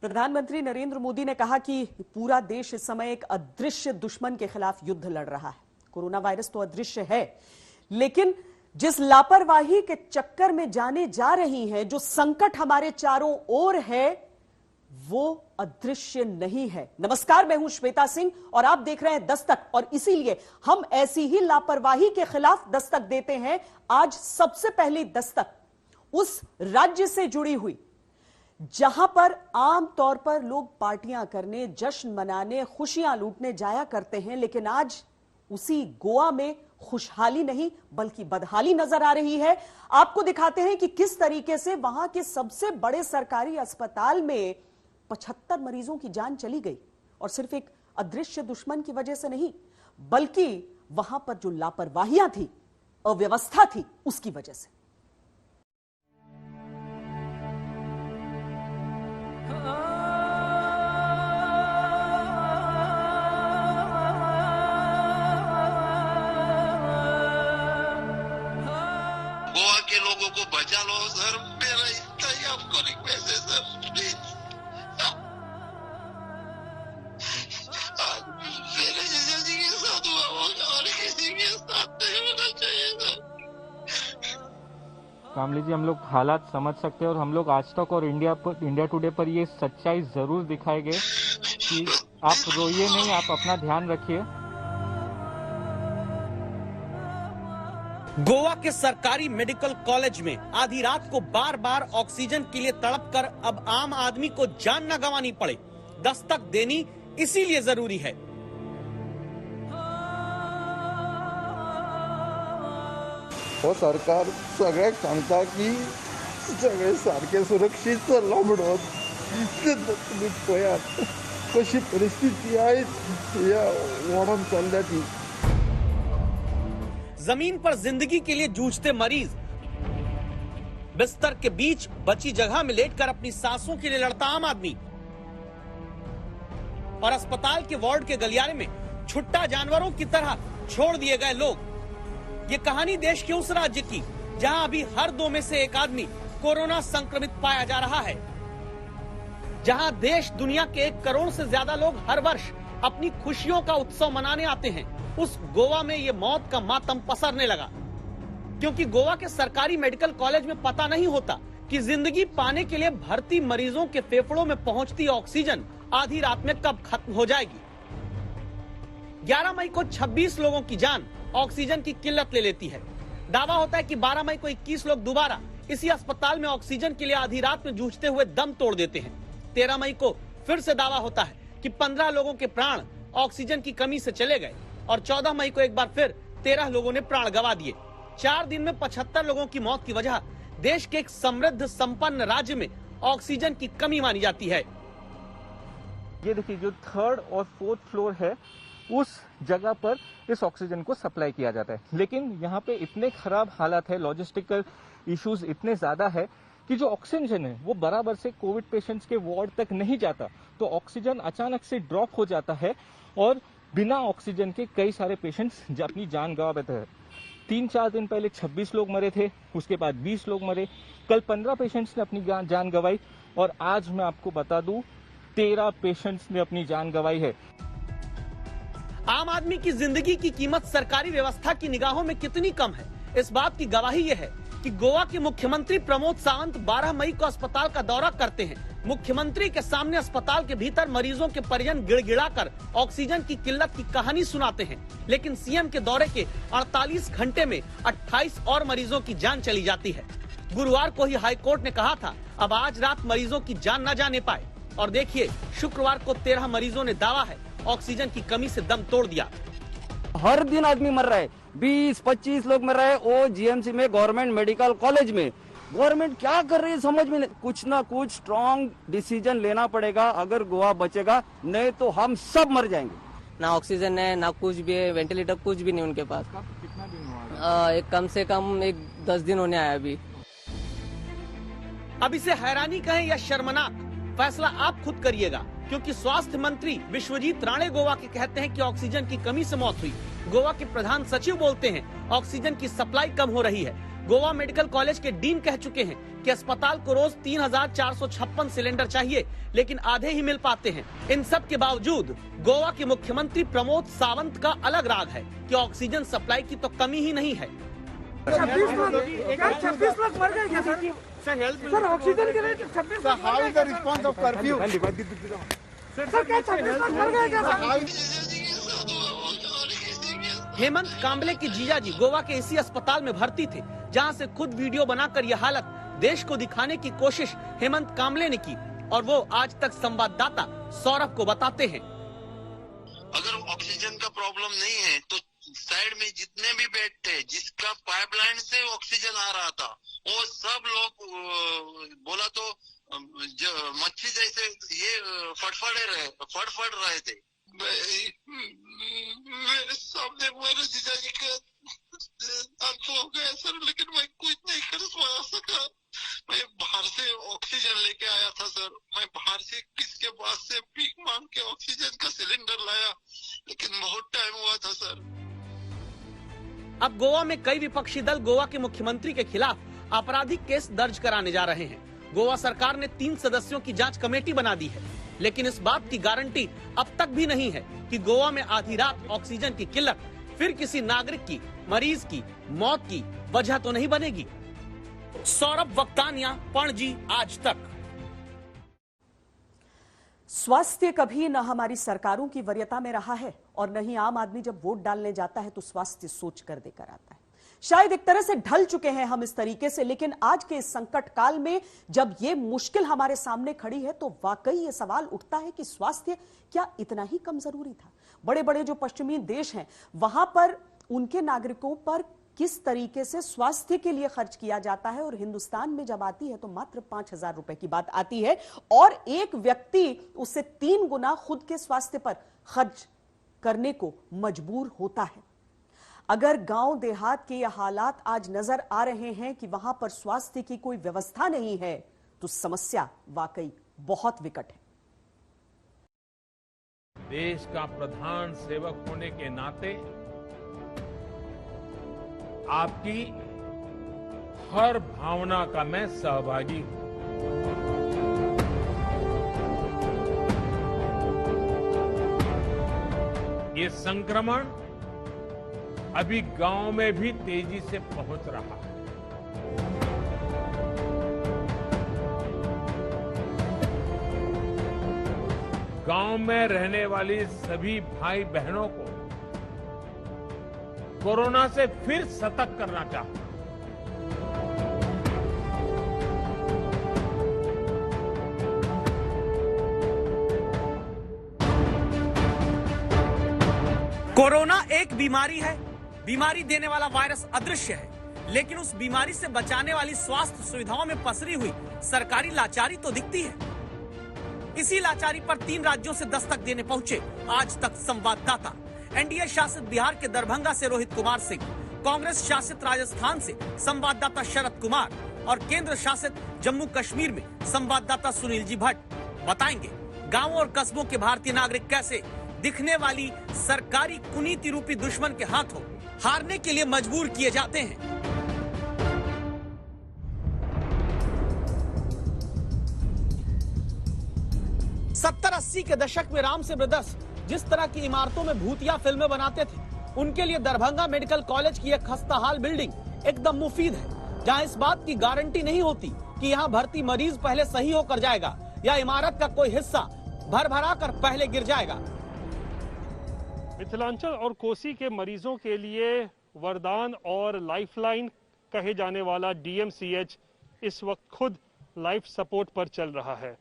प्रधानमंत्री नरेंद्र मोदी ने कहा कि पूरा देश इस समय एक अदृश्य दुश्मन के खिलाफ युद्ध लड़ रहा है। कोरोना वायरस तो अदृश्य है, लेकिन जिस लापरवाही के चक्कर में जाने जा रही हैं, जो संकट हमारे चारों ओर है, वो अदृश्य नहीं है। नमस्कार, मैं हूं श्वेता सिंह और आप देख रहे हैं दस्तक, और इसीलिए हम ऐसी ही लापरवाही के खिलाफ दस्तक देते हैं। आज सबसे पहली दस्तक उस राज्य से जुड़ी हुई जहां पर आम तौर पर लोग पार्टियां करने, जश्न मनाने, खुशियां लूटने जाया करते हैं, लेकिन आज उसी गोवा में खुशहाली नहीं बल्कि बदहाली नजर आ रही है। आपको दिखाते हैं कि किस तरीके से वहां के सबसे बड़े सरकारी अस्पताल में 75 मरीजों की जान चली गई, और सिर्फ एक अदृश्य दुश्मन की वजह से नहीं, बल्कि वहां पर जो लापरवाहियां थी, अव्यवस्था थी, उसकी वजह से। गोवा के लोगों को बचा लो सर, मेरा इतना ही आपको रिक्वेस्ट है सर, प्लीज। मेरे जीजा जी के साथ हुआ होगा और किसी के साथ नहीं होना चाहिए सर। कामली जी, हम लोग हालात समझ सकते हैं और हम लोग आज तक और इंडिया टुडे पर ये सच्चाई जरूर दिखाएंगे कि आप रोइए नहीं, आप अपना ध्यान रखिए। गोवा के सरकारी मेडिकल कॉलेज में आधी रात को बार बार ऑक्सीजन के लिए तड़पकर अब आम आदमी को जान न गंवानी पड़े, दस्तक देनी इसीलिए जरूरी है। हो सरकार सगळ्याक सांगता की सगळे सारखे सुरक्षीत चल्ला म्हणून, तुम्ही पळयात कशी परिस्थिती आयज ह्या वार्डान चल्ल्या ती। जमीन पर जिंदगी के लिए जूझते मरीज, बिस्तर के बीच बची जगह में लेटकर अपनी सांसों के लिए लड़ता आम आदमी, और अस्पताल के वार्ड के गलियारे में छुट्टा जानवरों की तरह छोड़ दिए गए लोग। ये कहानी देश के उस राज्य की जहां अभी हर 2 में से 1 आदमी कोरोना संक्रमित पाया जा रहा है, जहां देश दुनिया के 1 करोड़ से ज्यादा लोग हर वर्ष अपनी खुशियों का उत्सव मनाने आते हैं। उस गोवा में ये मौत का मातम पसरने लगा, क्योंकि गोवा के सरकारी मेडिकल कॉलेज में पता नहीं होता कि जिंदगी पाने के लिए भर्ती मरीजों के फेफड़ों में पहुंचती ऑक्सीजन आधी रात में कब खत्म हो जाएगी। 11 मई को 26 लोगों की जान ऑक्सीजन की किल्लत ले लेती है। दावा होता है कि 12 मई को 21 लोग दोबारा इसी अस्पताल में ऑक्सीजन के लिए आधी रात में जूझते हुए दम तोड़ देते हैं। 13 मई को फिर से दावा होता है कि 15 लोगों के प्राण ऑक्सीजन की कमी से चले गए, और 14 मई को एक बार फिर 13 लोगों ने प्राण गंवा दिए। 4 दिन में 75 लोगों की मौत की वजह देश के एक समृद्ध संपन्न राज्य में ऑक्सीजन की कमी मानी जाती है। ये देखिए, जो 3rd और 4th फ्लोर है, उस जगह पर इस ऑक्सीजन को सप्लाई किया जाता है, लेकिन यहाँ पे इतने खराब हालात है, लॉजिस्टिकल इश्यूज इतने ज्यादा है कि जो ऑक्सीजन है वो बराबर से कोविड पेशेंट्स के वार्ड तक नहीं जाता, तो ऑक्सीजन अचानक से ड्रॉप हो जाता है और बिना ऑक्सीजन के कई सारे पेशेंट्स अपनी जान गंवा बैठे हैं। 3-4 दिन पहले 26 लोग मरे थे, उसके बाद 20 लोग मरे, कल 15 पेशेंट्स ने अपनी जान गंवाई, और आज मैं आपको बता दूं 13 पेशेंट्स ने अपनी जान गंवाई है। आम आदमी की जिंदगी की कीमत सरकारी व्यवस्था की निगाहों में कितनी कम है, इस बात की गवाही यह है कि गोवा के मुख्यमंत्री प्रमोद सावंत 12 मई को अस्पताल का दौरा करते हैं। मुख्यमंत्री के सामने अस्पताल के भीतर मरीजों के परिजन गिड़गिड़ाकर ऑक्सीजन की किल्लत की कहानी सुनाते हैं, लेकिन सीएम के दौरे के 48 घंटे में 28 और मरीजों की जान चली जाती है। गुरुवार को ही हाईकोर्ट ने कहा था अब आज रात मरीजों की जान न जाने पाए, और देखिए शुक्रवार को 13 मरीजों ने दावा है ऑक्सीजन की कमी से दम तोड़ दिया। हर दिन आदमी मर रहा है, 20-25 लोग मर रहे हैं। वो जीएमसी में, गवर्नमेंट मेडिकल कॉलेज में, गवर्नमेंट क्या कर रही है समझ में नहीं। कुछ ना कुछ स्ट्रॉन्ग डिसीजन लेना पड़ेगा अगर गोवा बचेगा, नहीं तो हम सब मर जाएंगे। ना ऑक्सीजन है, ना कुछ भी है, वेंटिलेटर कुछ भी नहीं उनके पास। कितना दिन हुआ? एक कम से कम 10 दिन होने आया अभी। अब इसे हैरानी कहें या शर्मनाक, फैसला आप खुद करिएगा। क्योंकि स्वास्थ्य मंत्री विश्वजीत राणे गोवा के कहते हैं कि ऑक्सीजन की कमी से मौत हुई। गोवा के प्रधान सचिव बोलते हैं ऑक्सीजन की सप्लाई कम हो रही है। गोवा मेडिकल कॉलेज के डीन कह चुके हैं कि अस्पताल को रोज 3,456 सिलेंडर चाहिए, लेकिन आधे ही मिल पाते हैं। इन सब के बावजूद गोवा के मुख्यमंत्री प्रमोद सावंत का अलग राग है कि ऑक्सीजन सप्लाई की तो कमी ही नहीं है। 26 लोग मर गए क्या सर? ऑक्सीजन के लिए 26 लोग how is the response of curfew? Sir क्या 26 लोग मर गए क्या? हेमंत कांबले की जीजाजी गोवा के इसी अस्पताल में भर्ती थे, जहां से खुद वीडियो बनाकर यह हालत देश को दिखाने की कोशिश हेमंत कांबले ने की, और वो आज तक संवाददाता सौरभ को बताते हैं। अगर ऑक्सीजन का प्रॉब्लम नहीं है तो साइड में जितने भी बेड थे, जिसका पाइपलाइन से ऑक्सीजन आ रहा था, वो सब लोग बोला तो मच्छी जैसे ये फड़फड़ रहे थे। मेरे सामने मेरे जीजाजी का अंत हो गया सर, लेकिन मैं कुछ नहीं कर सका। मैं बाहर से ऑक्सीजन लेके आया था सर। मैं बाहर से किसके पास से भीख मांग के ऑक्सीजन का सिलेंडर लाया, लेकिन बहुत टाइम हुआ था सर। अब गोवा में कई विपक्षी दल गोवा के मुख्यमंत्री के खिलाफ आपराधिक केस दर्ज कराने जा रहे हैं। गोवा सरकार ने 3 सदस्यों की जांच कमेटी बना दी है, लेकिन इस बात की गारंटी अब तक भी नहीं है कि गोवा में आधी रात ऑक्सीजन की किल्लत फिर किसी नागरिक की, मरीज की मौत की वजह तो नहीं बनेगी। सौरभ वक्तानिया, पणजी, आज तक। स्वास्थ्य कभी न हमारी सरकारों की वरीयता में रहा है, और न ही आम आदमी जब वोट डालने जाता है तो स्वास्थ्य सोच कर देकर आता है। शायद एक तरह से ढल चुके हैं हम इस तरीके से, लेकिन आज के इस संकट काल में जब ये मुश्किल हमारे सामने खड़ी है तो वाकई ये सवाल उठता है कि स्वास्थ्य क्या इतना ही कम जरूरी था? बड़े बड़े जो पश्चिमी देश हैं वहां पर उनके नागरिकों पर किस तरीके से स्वास्थ्य के लिए खर्च किया जाता है, और हिंदुस्तान में जब आती है तो मात्र 5,000 रुपए की बात आती है, और एक व्यक्ति उससे 3 गुना खुद के स्वास्थ्य पर खर्च करने को मजबूर होता है। अगर गांव देहात के ये हालात आज नजर आ रहे हैं कि वहां पर स्वास्थ्य की कोई व्यवस्था नहीं है, तो समस्या वाकई बहुत विकट है। देश का प्रधान सेवक होने के नाते आपकी हर भावना का मैं सहभागी हूं। ये संक्रमण अभी गांव में भी तेजी से पहुंच रहा है। गांव में रहने वाली सभी भाई बहनों को कोरोना से फिर सतर्क करना चाहता हूं। कोरोना एक बीमारी है। बीमारी देने वाला वायरस अदृश्य है, लेकिन उस बीमारी से बचाने वाली स्वास्थ्य सुविधाओं में पसरी हुई सरकारी लाचारी तो दिखती है। इसी लाचारी पर 3 राज्यों से दस्तक देने पहुंचे आज तक संवाददाता। एनडीए शासित बिहार के दरभंगा से रोहित कुमार सिंह, कांग्रेस शासित राजस्थान से संवाददाता शरद कुमार और केंद्र शासित जम्मू कश्मीर में संवाददाता सुनील जी भट्ट बताएंगे गांवों और कस्बों के भारतीय नागरिक कैसे दिखने वाली सरकारी कुनीति रूपी दुश्मन के हाथों हारने के लिए मजबूर किए जाते हैं। 70-80 के दशक में राम से ब्रदर्स जिस तरह की इमारतों में भूतिया फिल्में बनाते थे, उनके लिए दरभंगा मेडिकल कॉलेज की एक खस्ताहाल बिल्डिंग एकदम मुफीद है, जहां इस बात की गारंटी नहीं होती कि यहां भर्ती मरीज पहले सही होकर जाएगा या इमारत का कोई हिस्सा भर-भरा कर पहले गिर जाएगा। मिथिलांचल और कोसी के मरीजों के लिए वरदान और लाइफलाइन कहे जाने वाला डीएमसीएच इस वक्त खुद लाइफ सपोर्ट पर चल रहा है।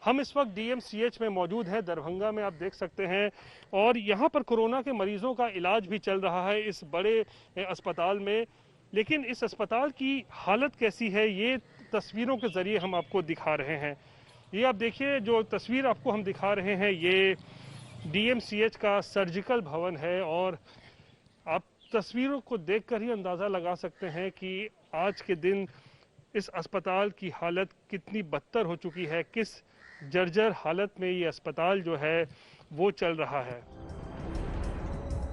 हम इस वक्त डीएमसीएच में मौजूद हैं, दरभंगा में आप देख सकते हैं, और यहाँ पर कोरोना के मरीजों का इलाज भी चल रहा है इस बड़े अस्पताल में। लेकिन इस अस्पताल की हालत कैसी है, ये तस्वीरों के जरिए हम आपको दिखा रहे हैं। ये आप देखिए, जो तस्वीर आपको हम दिखा रहे हैं ये डीएमसीएच का सर्जिकल भवन है, और आप तस्वीरों को देखकर ही अंदाज़ा लगा सकते हैं कि आज के दिन इस अस्पताल की हालत कितनी बदतर हो चुकी है, किस जर्जर हालत में ये अस्पताल जो है वो चल रहा है।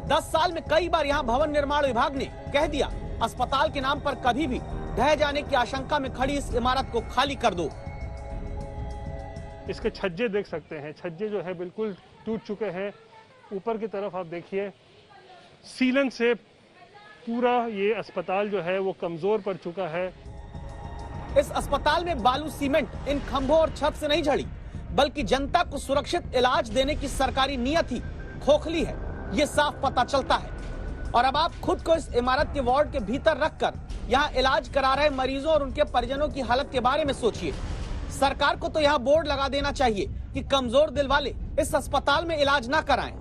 10 साल में कई बार यहाँ भवन निर्माण विभाग ने कह दिया अस्पताल के नाम पर कभी भी ढह जाने की आशंका में खड़ी इस इमारत को खाली कर दो। इसके छज्जे देख सकते हैं, छज्जे जो है बिल्कुल टूट चुके हैं। ऊपर की तरफ आप देखिए सीलन से पूरा ये अस्पताल जो है वो कमजोर पड़ चुका है। इस अस्पताल में बालू सीमेंट इन खंभों और छत से नहीं झड़ी, बल्कि जनता को सुरक्षित इलाज देने की सरकारी नीयत ही खोखली है, ये साफ पता चलता है। और अब आप खुद को इस इमारत के वार्ड के भीतर रखकर यहाँ इलाज करा रहे मरीजों और उनके परिजनों की हालत के बारे में सोचिए। सरकार को तो यहाँ बोर्ड लगा देना चाहिए कि कमजोर दिल वाले इस अस्पताल में इलाज ना कराएं।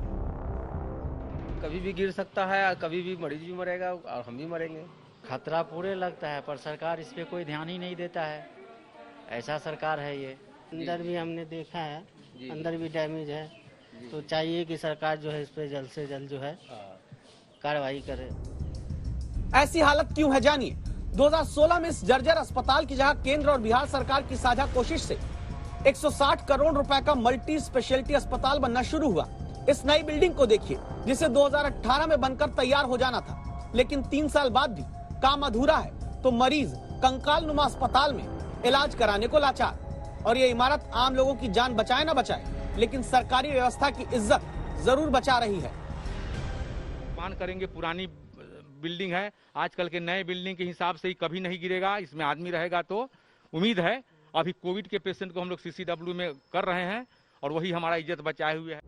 कभी भी गिर सकता है, कभी भी मरीज भी मरेगा और हम भी मरेंगे। खतरा पूरे लगता है, पर सरकार इस पे कोई ध्यान ही नहीं देता है। ऐसा सरकार है ये। अंदर भी हमने देखा है, अंदर भी डैमेज है, तो चाहिए कि सरकार जो है इस पे जल्द से जल्द जो है कार्रवाई करे। ऐसी हालत क्यों है जानिए। 2016 में इस जर्जर अस्पताल की जहां केंद्र और बिहार सरकार की साझा कोशिश से 160 करोड़ रुपए का मल्टी स्पेशलिटी अस्पताल बनना शुरू हुआ। इस नई बिल्डिंग को देखिए जिसे 2018 में बनकर तैयार हो जाना था, लेकिन 3 साल बाद भी काम अधूरा है, तो मरीज कंकाल नुमा अस्पताल में इलाज कराने को लाचार। और ये इमारत आम लोगों की जान बचाए ना बचाए, लेकिन सरकारी व्यवस्था की इज्जत जरूर बचा रही है। मान करेंगे पुरानी बिल्डिंग है, आजकल के नए बिल्डिंग के हिसाब से ही कभी नहीं गिरेगा, इसमें आदमी रहेगा तो उम्मीद है। अभी कोविड के पेशेंट को हम लोग CCW में कर रहे हैं और वही हमारा इज्जत बचाए हुए है।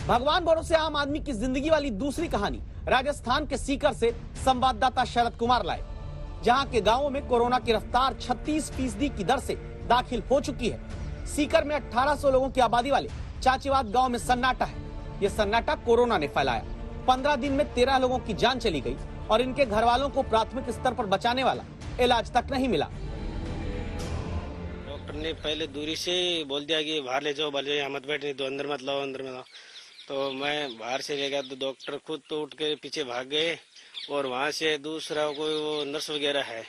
भगवान भरोसे आम आदमी की जिंदगी वाली दूसरी कहानी राजस्थान के सीकर से संवाददाता शरद कुमार लाए, जहां के गांवों में कोरोना की रफ्तार 36% की दर से दाखिल हो चुकी है। सीकर में 1800 लोगों की आबादी वाले चाचीवाद गांव में सन्नाटा है। ये सन्नाटा कोरोना ने फैलाया। 15 दिन में 13 लोगों की जान चली गई और इनके घर वालों को प्राथमिक स्तर पर बचाने वाला इलाज तक नहीं मिला। डॉक्टर ने पहले दूरी से बोल दिया कि बाहर ले जाओ, बोले यहाँ मत बैठने दो, अंदर मत लाओ, अंदर में लाओ। तो मैं बाहर से ले गया तो डॉक्टर खुद तो उठ के पीछे भाग गए और वहाँ से दूसरा कोई वो नर्स वगैरह है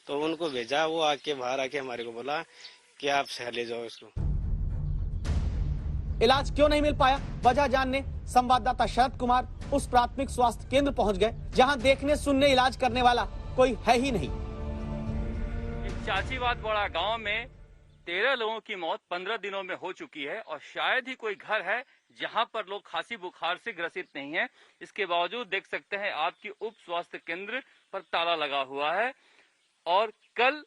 तो उनको भेजा। वो आके बाहर आके हमारे को बोला कि आप शहर ले जाओ इसको। इलाज क्यों नहीं मिल पाया, वजह जानने संवाददाता शरद कुमार उस प्राथमिक स्वास्थ्य केंद्र पहुंच गए जहां देखने सुनने इलाज करने वाला कोई है ही नहीं। चाचीवाद बड़ा गांव में 13 लोगों की मौत 15 दिनों में हो चुकी है और शायद ही कोई घर है जहां पर लोग खांसी बुखार से ग्रसित नहीं है। इसके बावजूद देख सकते हैं आपकी उप स्वास्थ्य केंद्र पर ताला लगा हुआ है और कल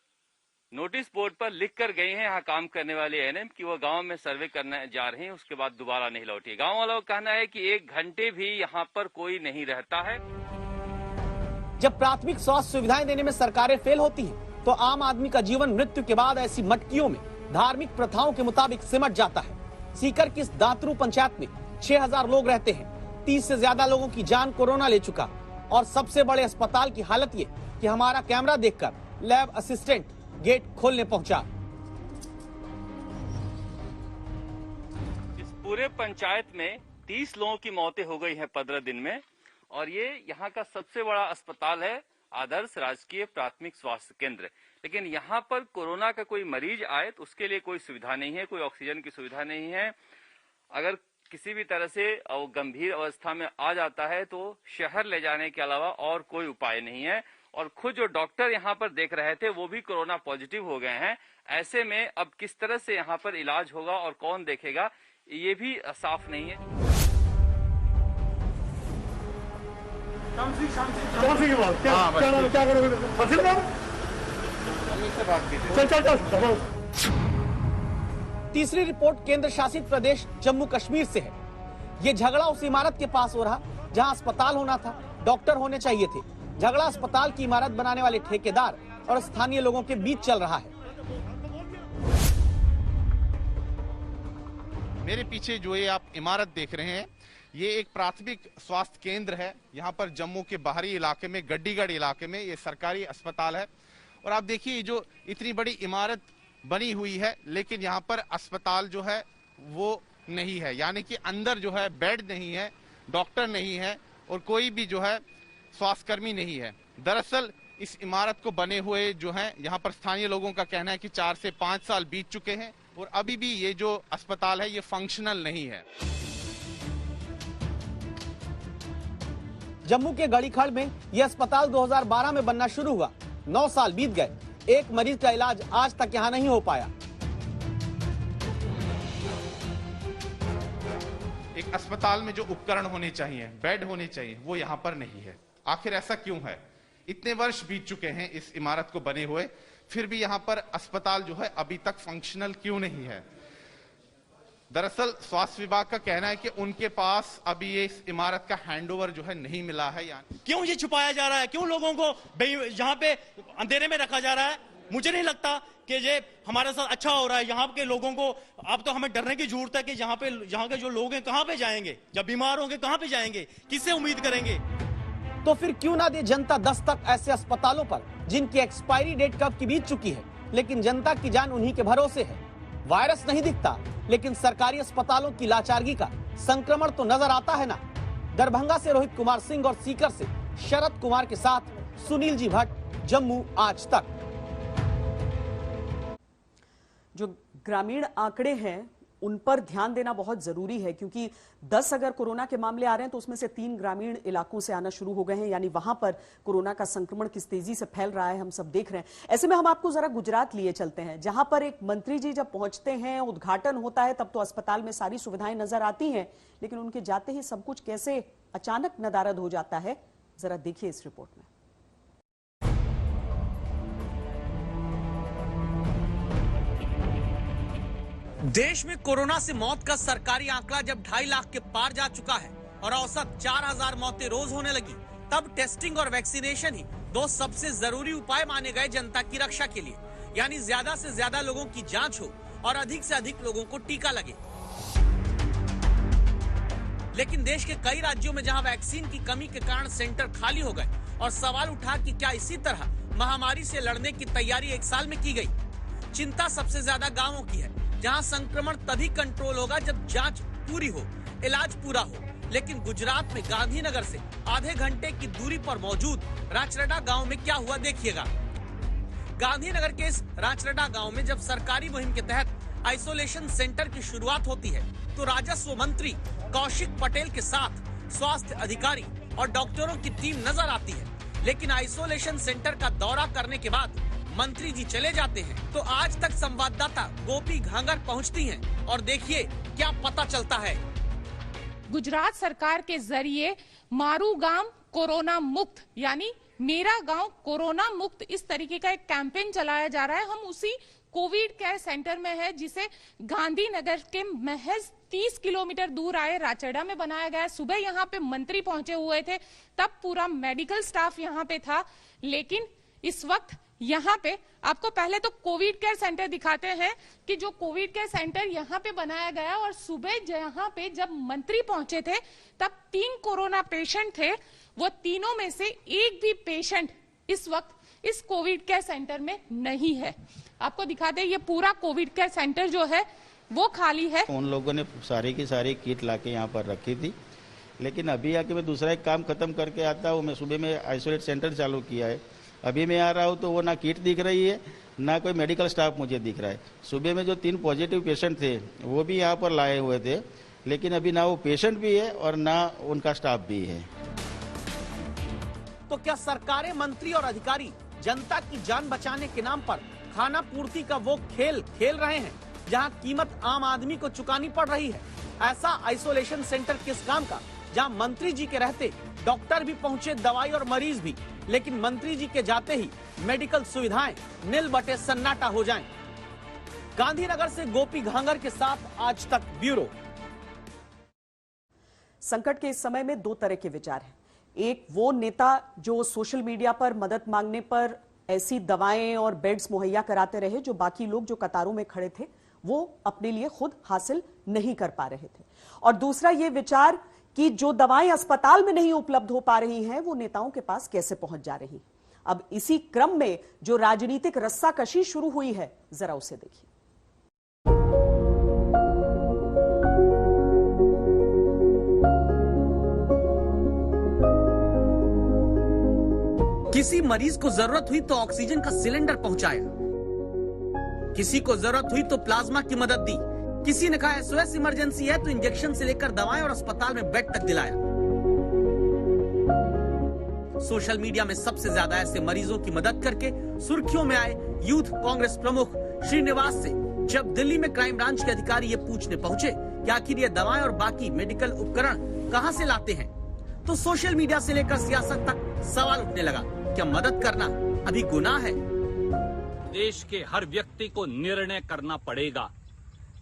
नोटिस बोर्ड पर लिख कर गए हैं यहाँ काम करने वाले एएनएम कि वो गांव में सर्वे करने जा रहे हैं, उसके बाद दोबारा नहीं लौटी। गांव वालों का कहना है कि 1 घंटे भी यहाँ पर कोई नहीं रहता है। जब प्राथमिक स्वास्थ्य सुविधाएं देने में सरकारें फेल होती हैं, तो आम आदमी का जीवन मृत्यु के बाद ऐसी मटकियों में धार्मिक प्रथाओं के मुताबिक सिमट जाता है। सीकर की इस दातरू पंचायत में 6000 लोग रहते हैं। 30 से ज्यादा लोगों की जान कोरोना ले चुका और सबसे बड़े अस्पताल की हालत ये कि हमारा कैमरा देखकर लैब असिस्टेंट गेट खोलने पहुंचा। इस पूरे पंचायत में 30 लोगों की मौतें हो गई हैं 15 दिन में और ये यहाँ का सबसे बड़ा अस्पताल है, आदर्श राजकीय प्राथमिक स्वास्थ्य केंद्र। लेकिन यहाँ पर कोरोना का कोई मरीज आए तो उसके लिए कोई सुविधा नहीं है, कोई ऑक्सीजन की सुविधा नहीं है। अगर किसी भी तरह से वो गंभीर अवस्था में आ जाता है तो शहर ले जाने के अलावा और कोई उपाय नहीं है। और खुद जो डॉक्टर यहाँ पर देख रहे थे वो भी कोरोना पॉजिटिव हो गए हैं। ऐसे में अब किस तरह से यहाँ पर इलाज होगा और कौन देखेगा ये भी साफ नहीं है। तीसरी रिपोर्ट केंद्र शासित प्रदेश जम्मू कश्मीर से है। ये झगड़ा उस इमारत के पास हो रहा जहां अस्पताल होना था, डॉक्टर होने चाहिए थे। झगड़ा अस्पताल की इमारत बनाने वाले ठेकेदार और स्थानीय लोगों के बीच चल रहा है। मेरे पीछे जो ये आप इमारत देख रहे हैं ये एक प्राथमिक स्वास्थ्य केंद्र है। यहाँ पर जम्मू के बाहरी इलाके में गड्डीगढ़ इलाके में ये सरकारी अस्पताल है। और आप देखिए जो इतनी बड़ी इमारत बनी हुई है लेकिन यहाँ पर अस्पताल जो है वो नहीं है, यानी कि अंदर जो है बेड नहीं है, डॉक्टर नहीं है और कोई भी जो है स्वास्थ्यकर्मी नहीं है। दरअसल इस इमारत को बने हुए जो है, यहाँ पर स्थानीय लोगों का कहना है कि 4 से 5 साल बीत चुके हैं और अभी भी ये जो अस्पताल है ये फंक्शनल नहीं है। जम्मू के गढ़ीखड़ में यह अस्पताल 2012 में बनना शुरू हुआ। 9 साल बीत गए, एक मरीज का इलाज आज तक यहां नहीं हो पाया। एक अस्पताल में जो उपकरण होने चाहिए, बेड होने चाहिए, वो यहाँ पर नहीं है। आखिर ऐसा क्यों है? इतने वर्ष बीत चुके हैं इस इमारत को बने हुए, फिर भी यहाँ पर अस्पताल जो है अभी तक फंक्शनल क्यों नहीं है? दरअसल स्वास्थ्य विभाग का कहना है कि उनके पास अभी ये इस इमारत का हैंडओवर जो है नहीं मिला है। क्यों ये छुपाया जा रहा है? क्यों लोगों को यहाँ पे अंधेरे में रखा जा रहा है? मुझे नहीं लगता कि ये हमारे साथ अच्छा हो रहा है। यहाँ के लोगों को अब तो हमें डरने की जरूरत है कि यहाँ के जो लोग हैं कहाँ पे जाएंगे, जब बीमार होंगे कहाँ पे जाएंगे, किससे उम्मीद करेंगे? तो फिर क्यों ना दे जनता दस्तक ऐसे अस्पतालों पर जिनकी एक्सपायरी डेट कब की बीत चुकी है, लेकिन जनता की जान उन्हीं के भरोसे है। वायरस नहीं दिखता, लेकिन सरकारी अस्पतालों की लाचारगी का संक्रमण तो नजर आता है ना। दरभंगा से रोहित कुमार सिंह और सीकर से शरद कुमार के साथ सुनील जी भट्ट, जम्मू आज तक। जो ग्रामीण आंकड़े हैं उन पर ध्यान देना बहुत जरूरी है, क्योंकि 10 अगर कोरोना के मामले आ रहे हैं तो उसमें से 3 ग्रामीण इलाकों से आना शुरू हो गए हैं, यानी वहां पर कोरोना का संक्रमण किस तेजी से फैल रहा है हम सब देख रहे हैं। ऐसे में हम आपको जरा गुजरात लिए चलते हैं, जहां पर एक मंत्री जी जब पहुंचते हैं, उद्घाटन होता है, तब तो अस्पताल में सारी सुविधाएं नजर आती हैं, लेकिन उनके जाते ही सब कुछ कैसे अचानक नदारद हो जाता है, जरा देखिए इस रिपोर्ट में। देश में कोरोना से मौत का सरकारी आंकड़ा जब 2.5 लाख के पार जा चुका है और औसत 4000 मौतें रोज होने लगी, तब टेस्टिंग और वैक्सीनेशन ही 2 सबसे जरूरी उपाय माने गए जनता की रक्षा के लिए। यानी ज्यादा से ज्यादा लोगों की जांच हो और अधिक से अधिक लोगों को टीका लगे। लेकिन देश के कई राज्यों में जहां वैक्सीन की कमी के कारण सेंटर खाली हो गए और सवाल उठा कि क्या इसी तरह महामारी से लड़ने की तैयारी 1 साल में की गई। चिंता सबसे ज्यादा गाँवों की है, जहां संक्रमण तभी कंट्रोल होगा जब जांच पूरी हो, इलाज पूरा हो। लेकिन गुजरात में गांधीनगर से आधे घंटे की दूरी पर मौजूद राचरडा गांव में क्या हुआ देखिएगा। गांधीनगर के इस राचरडा गांव में जब सरकारी मुहिम के तहत आइसोलेशन सेंटर की शुरुआत होती है, तो राजस्व मंत्री कौशिक पटेल के साथ स्वास्थ्य अधिकारी और डॉक्टरों की टीम नजर आती है। लेकिन आइसोलेशन सेंटर का दौरा करने के बाद मंत्री जी चले जाते हैं, तो आज तक संवाददाता गोपी घांगर पहुंचती हैं और देखिए क्या पता चलता है। गुजरात सरकार के जरिए मारू गांव कोरोना मुक्त, यानी मेरा गांव कोरोना मुक्त, इस तरीके का एक कैंपेन चलाया जा रहा है। हम उसी कोविड केयर सेंटर में है, जिसे गांधीनगर के महज 30 किलोमीटर दूर आए राचरडा में बनाया गया है। सुबह यहाँ पे मंत्री पहुंचे हुए थे, तब पूरा मेडिकल स्टाफ यहाँ पे था। लेकिन इस वक्त यहाँ पे आपको पहले तो कोविड केयर सेंटर दिखाते हैं कि जो कोविड केयर सेंटर यहाँ पे बनाया गया, और सुबह यहाँ पे जब मंत्री पहुंचे थे तब 3 कोरोना पेशेंट थे। वो तीनों में से एक भी पेशेंट इस वक्त इस कोविड केयर सेंटर में नहीं है। आपको दिखाते हैं, ये पूरा कोविड केयर सेंटर जो है वो खाली है। उन लोगों ने सारी की सारी किट लाके यहाँ पर रखी थी, लेकिन अभी आके मैं दूसरा एक काम खत्म करके आता हूँ। मैं सुबह में आइसोलेट सेंटर चालू किया है, अभी मैं आ रहा हूँ तो वो ना किट दिख रही है, ना कोई मेडिकल स्टाफ मुझे दिख रहा है। सुबह में जो 3 पॉजिटिव पेशेंट थे वो भी यहाँ पर लाए हुए थे, लेकिन अभी ना वो पेशेंट भी है और ना उनका स्टाफ भी है। तो क्या सरकारें, मंत्री और अधिकारी जनता की जान बचाने के नाम पर खाना पूर्ति का वो खेल खेल रहे हैं, जहां कीमत आम आदमी को चुकानी पड़ रही है? ऐसा आइसोलेशन सेंटर किस काम का, जहां मंत्री जी के रहते डॉक्टर भी पहुंचे, दवाई और मरीज भी, लेकिन मंत्री जी के जाते ही मेडिकल सुविधाएं नील बटे सन्नाटा हो जाएं। गांधीनगर से गोपी घांगर के साथ आज तक ब्यूरो। संकट के इस समय में 2 तरह के विचार हैं। एक वो नेता जो सोशल मीडिया पर मदद मांगने पर ऐसी दवाएं और बेड्स मुहैया कराते रहे जो बाकी लोग जो कतारों में खड़े थे वो अपने लिए खुद हासिल नहीं कर पा रहे थे। और दूसरा ये विचार कि जो दवाएं अस्पताल में नहीं उपलब्ध हो पा रही हैं वो नेताओं के पास कैसे पहुंच जा रही। अब इसी क्रम में जो राजनीतिक रस्साकशी शुरू हुई है, जरा उसे देखिए। किसी किसी मरीज को जरूरत हुई तो ऑक्सीजन का सिलेंडर पहुंचाया, किसी को जरूरत हुई तो प्लाज्मा की मदद दी, किसी ने कहा SOS इमरजेंसी है तो इंजेक्शन से लेकर दवाएं और अस्पताल में बेड तक दिलाया। सोशल मीडिया में सबसे ज्यादा ऐसे मरीजों की मदद करके सुर्खियों में आए यूथ कांग्रेस प्रमुख श्रीनिवास से जब दिल्ली में क्राइम ब्रांच के अधिकारी ये पूछने पहुंचे कि आखिर ये दवाएं और बाकी मेडिकल उपकरण कहां से लाते हैं, तो सोशल मीडिया से लेकर सियासत तक सवाल उठने लगा, क्या मदद करना अभी गुनाह है? देश के हर व्यक्ति को निर्णय करना पड़ेगा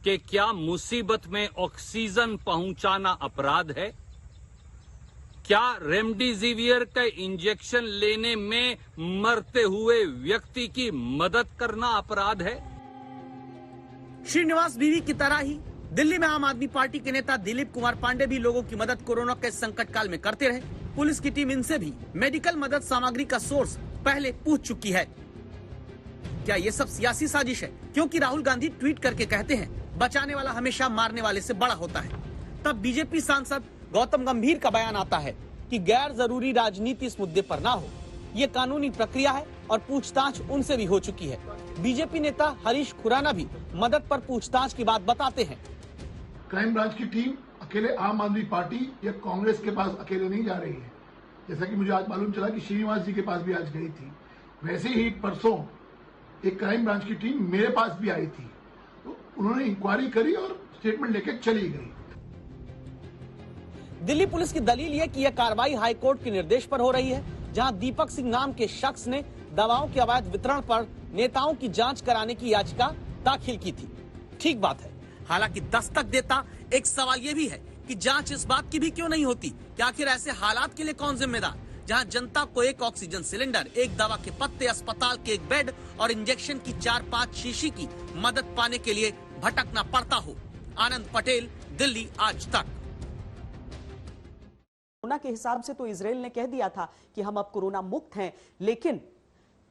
कि क्या मुसीबत में ऑक्सीजन पहुंचाना अपराध है, क्या रेमडेसिवियर का इंजेक्शन लेने में मरते हुए व्यक्ति की मदद करना अपराध है। श्रीनिवास बीवी की तरह ही दिल्ली में आम आदमी पार्टी के नेता दिलीप कुमार पांडे भी लोगों की मदद कोरोना के संकट काल में करते रहे। पुलिस की टीम इनसे भी मेडिकल मदद सामग्री का सोर्स पहले पूछ चुकी है। क्या ये सब सियासी साजिश है? क्योंकि राहुल गांधी ट्वीट करके कहते हैं बचाने वाला हमेशा मारने वाले से बड़ा होता है। तब बीजेपी सांसद गौतम गंभीर का बयान आता है कि गैर जरूरी राजनीति इस मुद्दे पर ना हो, ये कानूनी प्रक्रिया है और पूछताछ उनसे भी हो चुकी है। बीजेपी नेता हरीश खुराना भी मदद पर पूछताछ की बात बताते हैं। क्राइम ब्रांच की टीम अकेले आम आदमी पार्टी या कांग्रेस के पास अकेले नहीं जा रही है, जैसा कि मुझे आज मालूम चला कि श्रीनिवास जी के पास भी आज गई थी। वैसे ही परसों एक क्राइम ब्रांच की टीम मेरे पास भी आई थी, तो उन्होंने इंक्वायरी करी और स्टेटमेंट लेकर चली गई। दिल्ली पुलिस की दलील है कि यह कार्रवाई हाईकोर्ट के निर्देश पर हो रही है, जहां दीपक सिंह नाम के शख्स ने दवाओं के अवैध वितरण पर नेताओं की जांच कराने की याचिका दाखिल की थी। ठीक बात है, हालांकि दस्तक देता एक सवाल यह भी है कि जांच इस बात की भी क्यों नहीं होती कि आखिर ऐसे हालात के लिए कौन जिम्मेदार, जहां जनता को एक ऑक्सीजन सिलेंडर, एक दवा के पत्ते, अस्पताल के एक बेड और इंजेक्शन की 4-5 शीशी की मदद पाने के लिए भटकना पड़ता हो। आनंद पटेल, दिल्ली आज तक। कोरोना के हिसाब से तो इजराइल ने कह दिया था कि हम अब कोरोना मुक्त हैं, लेकिन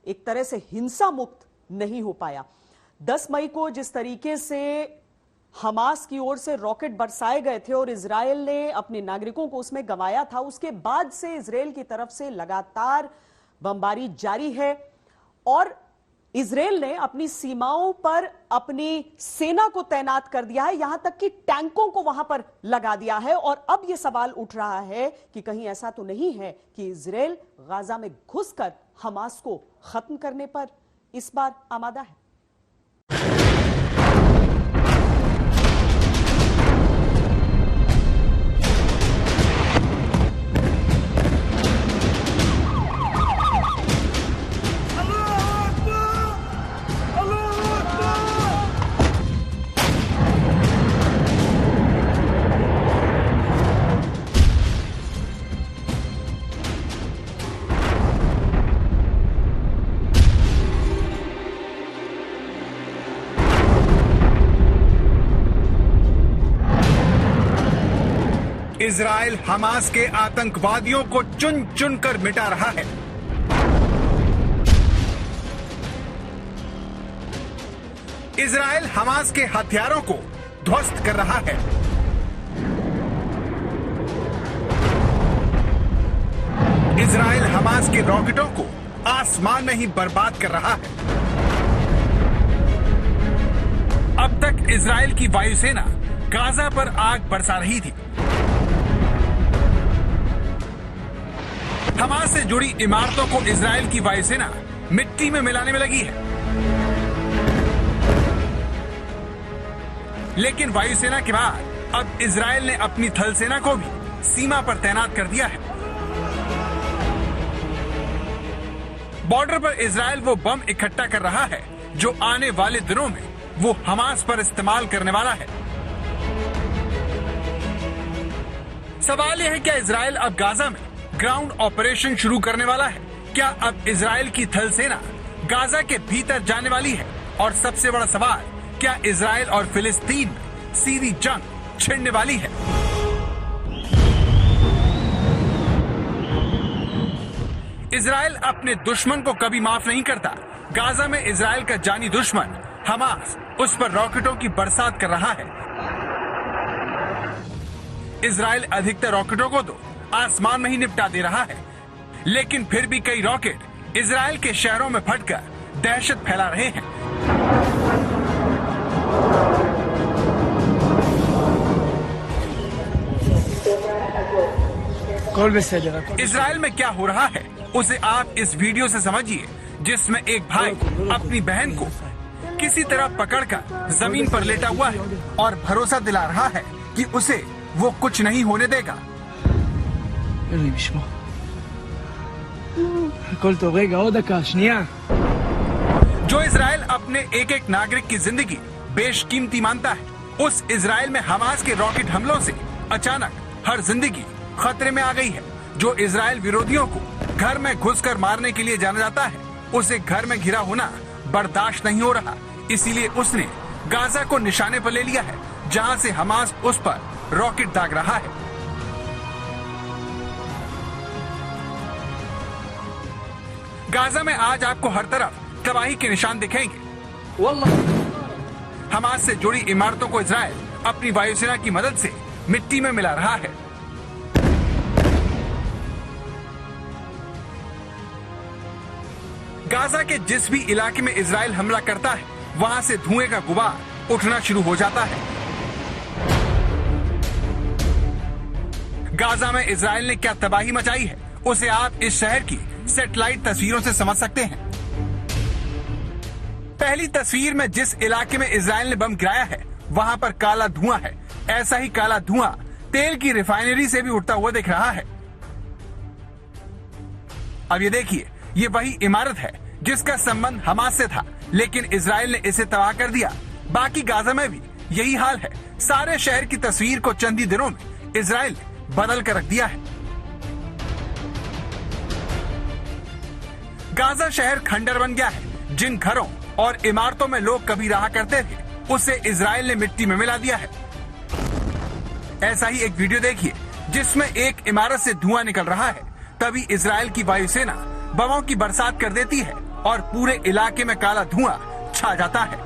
एक तरह से हिंसा मुक्त नहीं हो पाया। 10 मई को जिस तरीके से हमास की ओर से रॉकेट बरसाए गए थे और इजराइल ने अपने नागरिकों को उसमें गंवाया था, उसके बाद से इजराइल की तरफ से लगातार बमबारी जारी है और इजराइल ने अपनी सीमाओं पर अपनी सेना को तैनात कर दिया है, यहां तक कि टैंकों को वहां पर लगा दिया है। और अब यह सवाल उठ रहा है कि कहीं ऐसा तो नहीं है कि इजराइल गाजा में घुसकर हमास को खत्म करने पर इस बार आमादा है। इजराइल हमास के आतंकवादियों को चुन चुन कर मिटा रहा है। इजराइल हमास के हथियारों को ध्वस्त कर रहा है। इजराइल हमास के रॉकेटों को आसमान में ही बर्बाद कर रहा है। अब तक इजराइल की वायुसेना गाजा पर आग बरसा रही थी। हमास से जुड़ी इमारतों को इजराइल की वायुसेना मिट्टी में मिलाने में लगी है, लेकिन वायुसेना के बाद अब इजराइल ने अपनी थल सेना को भी सीमा पर तैनात कर दिया है। बॉर्डर पर इजराइल वो बम इकट्ठा कर रहा है जो आने वाले दिनों में वो हमास पर इस्तेमाल करने वाला है। सवाल यह है, क्या इजराइल अब गाजा में ग्राउंड ऑपरेशन शुरू करने वाला है? क्या अब इजराइल की थल सेना गाजा के भीतर जाने वाली है? और सबसे बड़ा सवाल, क्या इजराइल और फिलिस्तीन में सीधी जंग छिड़ने वाली है? इजराइल अपने दुश्मन को कभी माफ नहीं करता। गाजा में इजराइल का जानी दुश्मन हमास उस पर रॉकेटों की बरसात कर रहा है। इजराइल अधिकतर रॉकेटों को तो आसमान में ही निपटा दे रहा है, लेकिन फिर भी कई रॉकेट इजराइल के शहरों में फटकर दहशत फैला रहे हैं। इजराइल में क्या हो रहा है उसे आप इस वीडियो से समझिए, जिसमें एक भाई अपनी बहन को किसी तरह पकड़कर जमीन पर लेटा हुआ है और भरोसा दिला रहा है कि उसे वो कुछ नहीं होने देगा। जो इजराइल अपने एक एक नागरिक की जिंदगी बेशकीमती मानता है, उस इजराइल में हमास के रॉकेट हमलों से अचानक हर जिंदगी खतरे में आ गई है। जो इजराइल विरोधियों को घर में घुसकर मारने के लिए जाना जाता है, उसे घर में घिरा होना बर्दाश्त नहीं हो रहा। इसीलिए उसने गाजा को निशाने पर ले लिया है, जहां से हमास उस पर रॉकेट दाग रहा है। गाजा में आज आपको हर तरफ तबाही के निशान दिखेंगे। हमास से जुड़ी इमारतों को इजराइल अपनी वायुसेना की मदद से मिट्टी में मिला रहा है। गाजा के जिस भी इलाके में इजराइल हमला करता है, वहां से धुएं का गुबार उठना शुरू हो जाता है। गाजा में इजराइल ने क्या तबाही मचाई है, उसे आप इस शहर की सैटेलाइट तस्वीरों से समझ सकते हैं। पहली तस्वीर में जिस इलाके में इजराइल ने बम गिराया है, वहां पर काला धुआं है। ऐसा ही काला धुआं तेल की रिफाइनरी से भी उठता हुआ दिख रहा है। अब ये देखिए, ये वही इमारत है जिसका संबंध हमास से था, लेकिन इजराइल ने इसे तबाह कर दिया। बाकी गाजा में भी यही हाल है। सारे शहर की तस्वीर को चंद ही दिनों में इजराइल ने बदल कर रख दिया है। गाजा शहर खंडर बन गया है। जिन घरों और इमारतों में लोग कभी रहा करते थे, उसे इजराइल ने मिट्टी में मिला दिया है। ऐसा ही एक वीडियो देखिए, जिसमें एक इमारत से धुआं निकल रहा है। तभी इजराइल की वायुसेना बमों की बरसात कर देती है और पूरे इलाके में काला धुआं छा जाता है।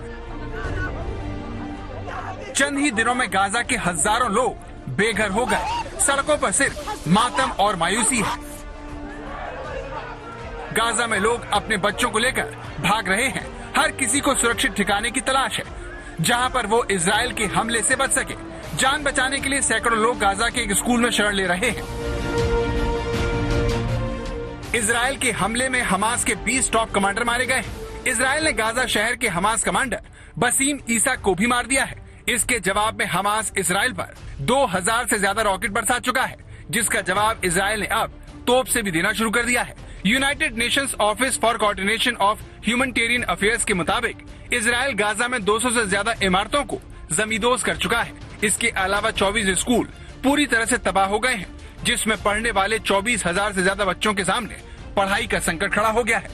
चंद ही दिनों में गाजा के हजारों लोग बेघर हो गए। सड़कों पर सिर्फ मातम और मायूसी है। गाजा में लोग अपने बच्चों को लेकर भाग रहे हैं। हर किसी को सुरक्षित ठिकाने की तलाश है, जहां पर वो इजराइल के हमले से बच सके। जान बचाने के लिए सैकड़ों लोग गाजा के एक स्कूल में शरण ले रहे हैं। इजराइल के हमले में हमास के 20 टॉप कमांडर मारे गए हैं। इजराइल ने गाजा शहर के हमास कमांडर बसीम ईसा को भी मार दिया है। इसके जवाब में हमास इजराइल पर 2000 से ज्यादा रॉकेट बरसा चुका है, जिसका जवाब इजराइल ने अब तोप से भी देना शुरू कर दिया है। United Nations office for coordination of humanitarian affairs के मुताबिक इजराइल गाजा में 200 से ज्यादा इमारतों को जमींदोज कर चुका है। इसके अलावा 24 स्कूल पूरी तरह से तबाह हो गए हैं, जिसमें पढ़ने वाले 24,000 से ज्यादा बच्चों के सामने पढ़ाई का संकट खड़ा हो गया है।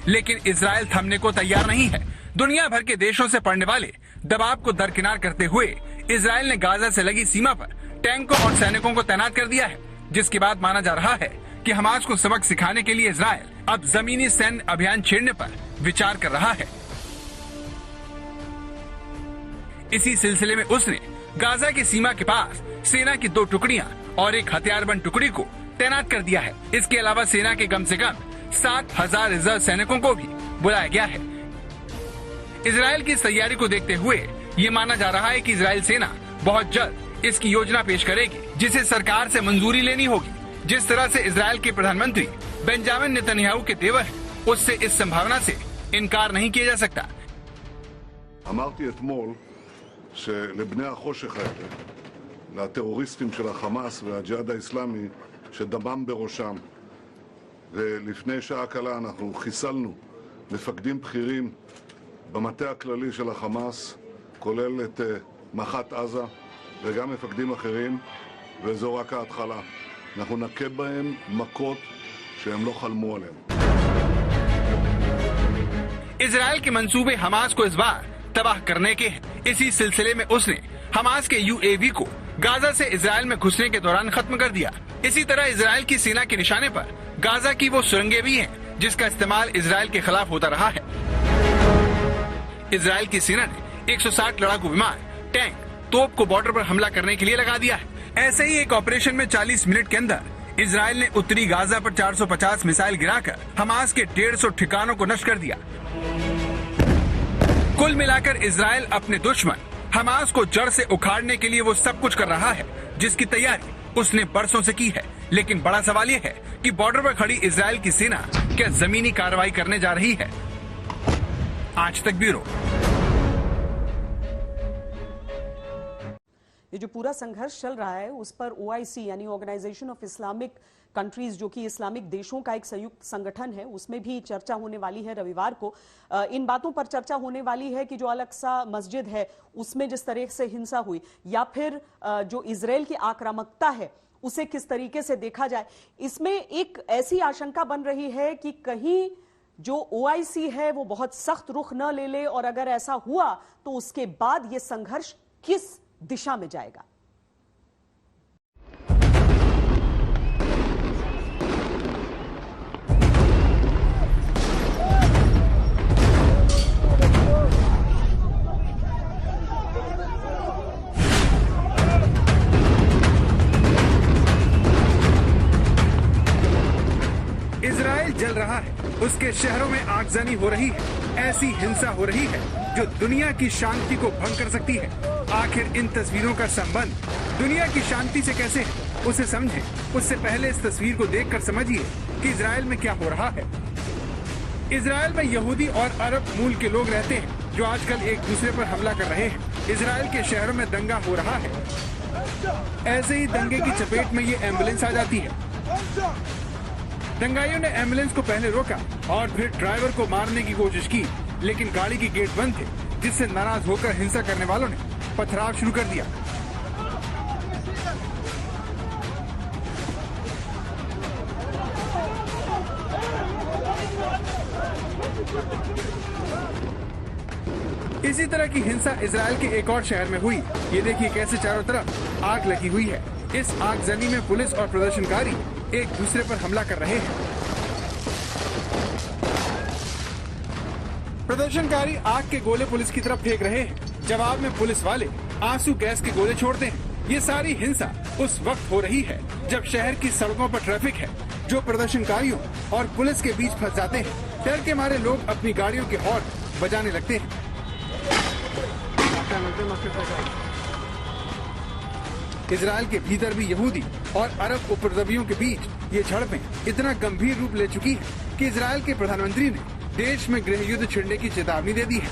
लेकिन इजराइल थमने को तैयार नहीं है। दुनिया भर के देशों से पढ़ने वाले दबाव को दरकिनार करते हुए इजराइल ने गाजा से लगी सीमा पर टैंकों और सैनिकों को तैनात कर दिया है, जिसके बाद माना जा रहा है कि हमास को सबक सिखाने के लिए इजराइल अब जमीनी सैन्य अभियान छेड़ने पर विचार कर रहा है। इसी सिलसिले में उसने गाजा की सीमा के पास सेना की 2 टुकड़ियां और एक हथियारबंद टुकड़ी को तैनात कर दिया है। इसके अलावा सेना के कम से कम 7,000 रिजर्व सैनिकों को भी बुलाया गया है। इजराइल की इस तैयारी को देखते हुए ये माना जा रहा है कि इजराइल सेना बहुत जल्द इसकी योजना पेश करेगी, जिसे सरकार से मंजूरी लेनी होगी। जिस तरह से इजराइल के प्रधानमंत्री बेंजामिन नेतन्याहू के तेवर है, उससे इस संभावना से इनकार नहीं किया जा सकता। אמרתי אתמול שלבני החושך האלה, לטרוריסטים של החמאס והג'יהאד האסלאמי שדמם בראשם, ולפני שעה קלה אנחנו חיסלנו מפקדים בכירים במטה הכללי של החמאס, כולל את מח"ט עזה וגם מפקדים אחרים, וזו רק ההתחלה. אנחנו נכה בהם מכות שהם לא חלמו עליהם. इजराइल के मंसूबे हमास को इस बार तबाह करने के हैं। इसी सिलसिले में उसने हमास के यूएवी को गाजा से इजराइल में घुसने के दौरान खत्म कर दिया। इसी तरह इजराइल की सेना के निशाने पर गाजा की वो सुरंगें भी हैं, जिसका इस्तेमाल इजराइल के खिलाफ होता रहा है। इजराइल की सेना ने 160 लड़ाकू विमान, टैंक, तोप को बॉर्डर पर हमला करने के लिए लगा दिया है। ऐसे ही एक ऑपरेशन में 40 मिनट के अंदर इजराइल ने उत्तरी गाजा पर 450 मिसाइल गिराकर हमास के 150 ठिकानों को नष्ट कर दिया। कुल मिलाकर इजराइल अपने दुश्मन हमास को जड़ से उखाड़ने के लिए वो सब कुछ कर रहा है जिसकी तैयारी उसने बरसों से की है। लेकिन बड़ा सवाल ये है कि बॉर्डर पर खड़ी इजराइल की सेना क्या जमीनी कार्रवाई करने जा रही है? आज तक ब्यूरो। ये जो पूरा संघर्ष चल रहा है उस पर OIC यानी ऑर्गेनाइजेशन ऑफ इस्लामिक कंट्रीज, जो कि इस्लामिक देशों का एक संयुक्त संगठन है, उसमें भी चर्चा होने वाली है रविवार को। इन बातों पर चर्चा होने वाली है कि जो अल अक्सा मस्जिद है उसमें जिस तरह से हिंसा हुई या फिर जो इजराइल की आक्रामकता है उसे किस तरीके से देखा जाए। इसमें एक ऐसी आशंका बन रही है कि कहीं जो OIC है वो बहुत सख्त रुख न ले ले, और अगर ऐसा हुआ तो उसके बाद ये संघर्ष किस दिशा में जाएगा। इजराइल जल रहा है, उसके शहरों में आगजनी हो रही है, ऐसी हिंसा हो रही है जो दुनिया की शांति को भंग कर सकती है। आखिर इन तस्वीरों का संबंध दुनिया की शांति से कैसे है, उसे समझें। उससे पहले इस तस्वीर को देखकर समझिए कि इजराइल में क्या हो रहा है। इजराइल में यहूदी और अरब मूल के लोग रहते हैं जो आजकल एक दूसरे पर हमला कर रहे हैं। इजराइल के शहरों में दंगा हो रहा है। ऐसे ही दंगे की चपेट में ये एम्बुलेंस आ जाती है। दंगाइयों ने एम्बुलेंस को पहले रोका और फिर ड्राइवर को मारने की कोशिश की, लेकिन गाड़ी की गेट बंद थे, जिससे नाराज होकर हिंसा करने वालों ने पथराव शुरू कर दिया। इसी तरह की हिंसा इजराइल के एक और शहर में हुई। ये देखिए कैसे चारों तरफ आग लगी हुई है। इस आगजनी में पुलिस और प्रदर्शनकारी एक दूसरे पर हमला कर रहे हैं। प्रदर्शनकारी आग के गोले पुलिस की तरफ फेंक रहे हैं। जवाब में पुलिस वाले आंसू गैस के गोले छोड़ते हैं। ये सारी हिंसा उस वक्त हो रही है जब शहर की सड़कों पर ट्रैफिक है जो प्रदर्शनकारियों और पुलिस के बीच फंस जाते हैं। डर के मारे लोग अपनी गाड़ियों के हॉर्न बजाने लगते हैं। इजराइल के भीतर भी यहूदी और अरब उपद्रवियों के बीच ये झड़पें इतना गंभीर रूप ले चुकी है कि इजराइल के प्रधानमंत्री ने देश में गृह युद्ध छिड़ने की चेतावनी दे दी है।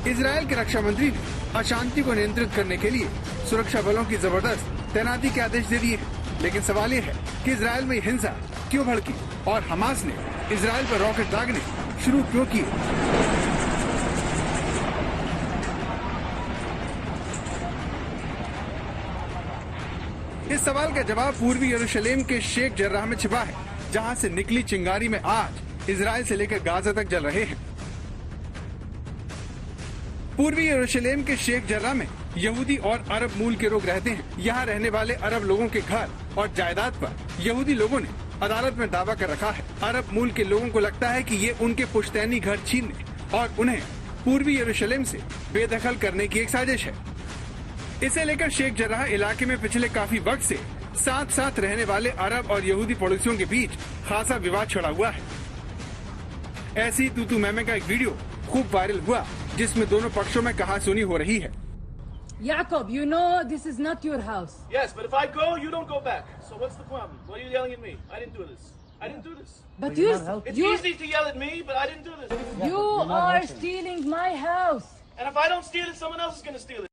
इजराइल के रक्षा मंत्री ने अशांति को नियंत्रित करने के लिए सुरक्षा बलों की जबरदस्त तैनाती के आदेश दे दिए हैं। लेकिन सवाल ये है कि इजराइल में हिंसा क्यों भड़की और हमास ने इजराइल पर रॉकेट दागने शुरू क्यों किए। इस सवाल का जवाब पूर्वी यरूशलेम के शेख जर्राह में छिपा है, जहां से निकली चिंगारी में आज इजराइल से लेकर गाजा तक जल रहे हैं। पूर्वी यरूशलेम के शेख जर्राह में यहूदी और अरब मूल के लोग रहते हैं। यहाँ रहने वाले अरब लोगों के घर और जायदाद पर यहूदी लोगों ने अदालत में दावा कर रखा है। अरब मूल के लोगों को लगता है कि ये उनके पुश्तैनी घर छीनने और उन्हें पूर्वी यरूशलेम से बेदखल करने की एक साजिश है। इसे लेकर शेख जर्राह इलाके में पिछले काफी वक्त से साथ साथ रहने वाले अरब और यहूदी पड़ोसियों के बीच खासा विवाद छिड़ा हुआ है। ऐसी ही तू मैमे का एक वीडियो खूब वायरल हुआ जिसमें दोनों पक्षों में कहासुनी हो रही है। Jacob, you know this is not your house. Yes, but if I go, you don't go back. So what's the problem? Why are you yelling at me? I didn't do this. I didn't do this. But it's easy to yell at me, but I didn't do this. You are stealing my house. And if I don't steal it, someone else is going to steal it.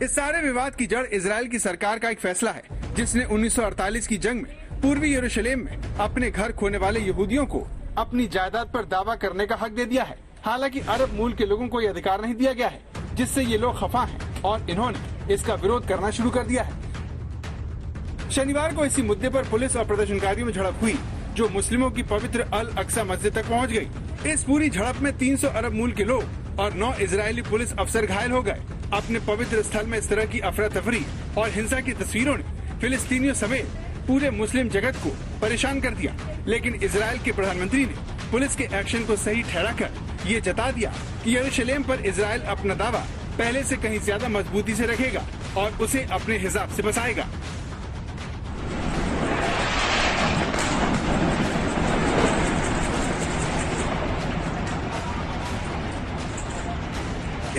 इस सारे विवाद की जड़ Israel की सरकार का एक फैसला है, जिसने 1948 की जंग में पूर्वी यरूशलेम में अपने घर खोने वाले यहूदियों को अपनी जायदाद पर दावा करने का हक दे दिया है। हालांकि अरब मूल के लोगों को यह अधिकार नहीं दिया गया है, जिससे ये लोग खफा हैं और इन्होंने इसका विरोध करना शुरू कर दिया है। शनिवार को इसी मुद्दे पर पुलिस और प्रदर्शनकारियों में झड़प हुई, जो मुस्लिमों की पवित्र अल अक्सा मस्जिद तक पहुंच गई। इस पूरी झड़प में 300 अरब मूल के लोग और 9 इजरायली पुलिस अफसर घायल हो गए। अपने पवित्र स्थल में इस तरह की अफरा तफरी और हिंसा की तस्वीरों ने फिलिस्तीनियों समेत पूरे मुस्लिम जगत को परेशान कर दिया। लेकिन इजराइल के प्रधानमंत्री ने पुलिस के एक्शन को सही ठहराकर ये जता दिया कि यरूशलेम पर इजराइल अपना दावा पहले से कहीं ज्यादा मजबूती से रखेगा और उसे अपने हिसाब से बसाएगा।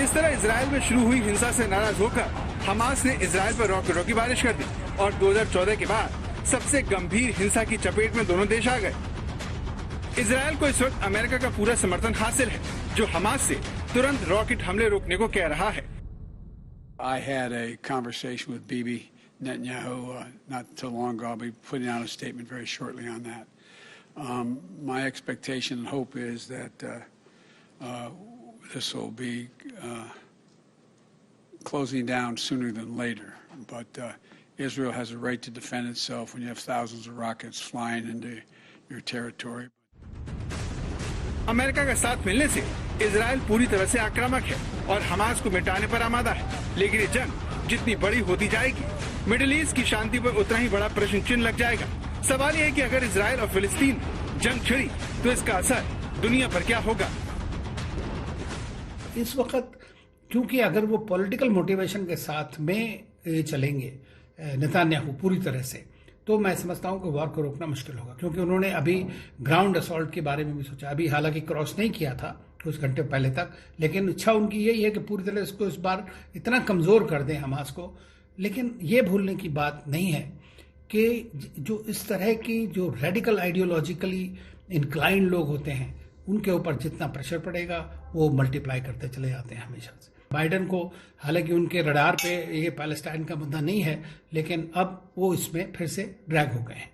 इस तरह इजराइल में शुरू हुई हिंसा से नाराज होकर हमास ने इजराइल पर रॉकेटों की बारिश कर दी और 2014 के बाद सबसे गंभीर हिंसा की चपेट में दोनों देश आ गए। इजराइल को इस वक्त अमेरिका का पूरा समर्थन हासिल है, जो हमास से तुरंत रॉकेट हमले रोकने को कह रहा है। I had a conversation with Bibi Netanyahu not too long ago. I'll be putting out a statement very shortly on that. My expectation and hope is that this will be closing down sooner than later. But Israel has a right to defend itself when you have thousands of rockets flying into your territory. America का साथ मिलने से Israel पूरी तरह से आक्रामक है और हमास को मिटाने पर आमादा है, लेकिन ये जंग जितनी बड़ी होती जाएगी, मिडिल ईस्ट की शांति पर उतना ही बड़ा प्रश्न चिन्ह लग जाएगा। सवाल ये है कि अगर इजराइल और फिलिस्तीन जंग छिड़ी तो इसका असर दुनिया पर क्या होगा। इस वक्त क्योंकि अगर वो पॉलिटिकल मोटिवेशन के साथ में चलेंगे नेतान्याहू पूरी तरह से, तो मैं समझता हूं कि वॉर को रोकना मुश्किल होगा, क्योंकि उन्होंने अभी ग्राउंड असॉल्ट के बारे में भी सोचा। अभी हालांकि क्रॉस नहीं किया था कुछ घंटे पहले तक, लेकिन इच्छा उनकी यही है कि पूरी तरह इसको इस बार इतना कमजोर कर दें हमास को। लेकिन ये भूलने की बात नहीं है कि जो इस तरह की जो रेडिकल आइडियोलॉजिकली इंक्लाइंड लोग होते हैं, उनके ऊपर जितना प्रेशर पड़ेगा वो मल्टीप्लाई करते चले जाते हैं हमेशा से। बाइडेन को हालांकि उनके रडार पे ये पैलेस्टाइन का मुद्दा नहीं है, लेकिन अब वो इसमें फिर से ड्रैग हो गए हैं।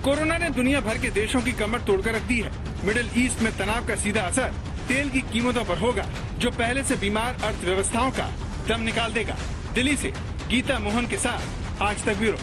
कोरोना ने दुनिया भर के देशों की कमर तोड़कर रख दी है। मिडिल ईस्ट में तनाव का सीधा असर तेल की कीमतों पर होगा, जो पहले से बीमार अर्थव्यवस्थाओं का दम निकाल देगा। दिल्ली से गीता मोहन के साथ आज तक ब्यूरो।